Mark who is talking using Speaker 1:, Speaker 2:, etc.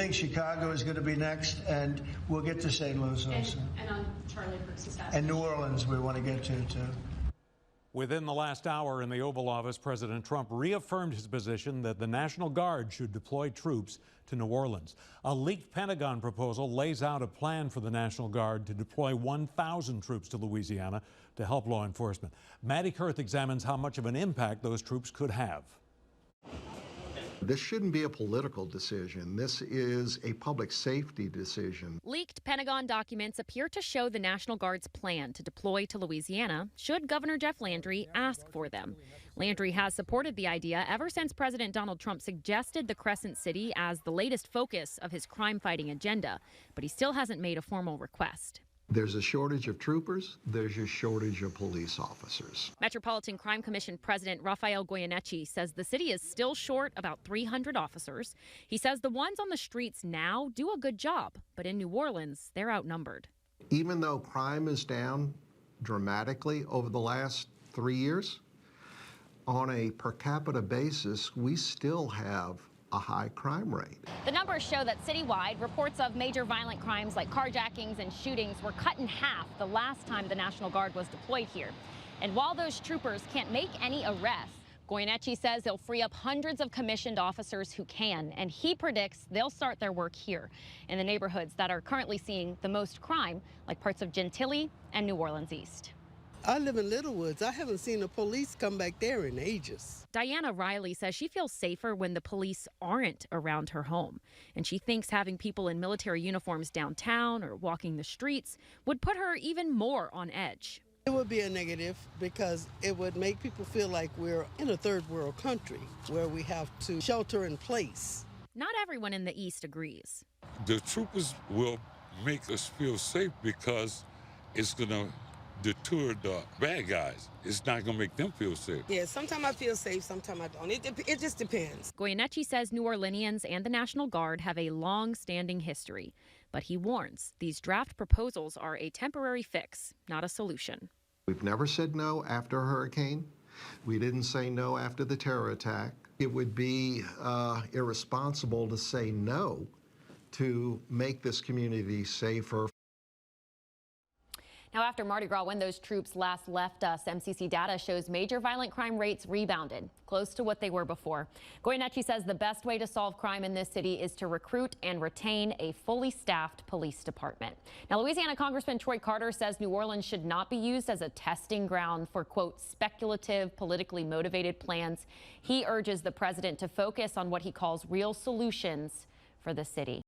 Speaker 1: think Chicago is going to be next, and we'll get to St. Louis also.
Speaker 2: And on Charlie Kirk's assassination.
Speaker 1: And New Orleans we want to get to, too.
Speaker 3: Within the last hour in the Oval Office, President Trump reaffirmed his position that the National Guard should deploy troops to New Orleans. A leaked Pentagon proposal lays out a plan for the National Guard to deploy 1,000 troops to Louisiana to help law enforcement. Maddie Kurth examines how much of an impact those troops could have.
Speaker 4: This shouldn't be a political decision. This is a public safety decision.
Speaker 5: Leaked Pentagon documents appear to show the National Guard's plan to deploy to Louisiana should Governor Jeff Landry ask for them. Landry has supported the idea ever since President Donald Trump suggested the Crescent City as the latest focus of his crime-fighting agenda, but he still hasn't made a formal request.
Speaker 4: There's a shortage of troopers. There's a shortage of police officers.
Speaker 5: Metropolitan Crime Commission President Rafael Goyeneche says the city is still short about 300 officers. He says the ones on the streets now do a good job, but in New Orleans, they're outnumbered.
Speaker 4: Even though crime is down dramatically over the last 3 years, on a per capita basis, we still have a high crime rate.
Speaker 5: The numbers show that citywide, reports of major violent crimes like carjackings and shootings were cut in half the last time the National Guard was deployed here. And while those troopers can't make any arrests, Goyeneche says they'll free up hundreds of commissioned officers who can, and he predicts they'll start their work here in the neighborhoods that are currently seeing the most crime, like parts of Gentilly and New Orleans East.
Speaker 6: I live in Little Woods. I haven't seen the police come back there in ages.
Speaker 5: Diana Riley says she feels safer when the police aren't around her home. And she thinks having people in military uniforms downtown or walking the streets would put her even more on edge.
Speaker 6: It would be a negative because it would make people feel like we're in a third world country where we have to shelter in place.
Speaker 5: Not everyone in the East agrees.
Speaker 7: The troopers will make us feel safe because it's going to deter the bad guys. It's not going to make them feel safe.
Speaker 6: Yeah, sometimes I feel safe, sometimes I don't. It just depends.
Speaker 5: Goyeneche says New Orleanians and the National Guard have a long-standing history. But he warns these draft proposals are a temporary fix, not a solution.
Speaker 4: We've never said no after a hurricane. We didn't say no after the terror attack. It would be irresponsible to say no to make this community safer.
Speaker 5: Now, after Mardi Gras, when those troops last left us, MCC data shows major violent crime rates rebounded, close to what they were before. Goyeneche says the best way to solve crime in this city is to recruit and retain a fully staffed police department. Now, Louisiana Congressman Troy Carter says New Orleans should not be used as a testing ground for, quote, speculative, politically motivated plans. He urges the president to focus on what he calls real solutions for the city.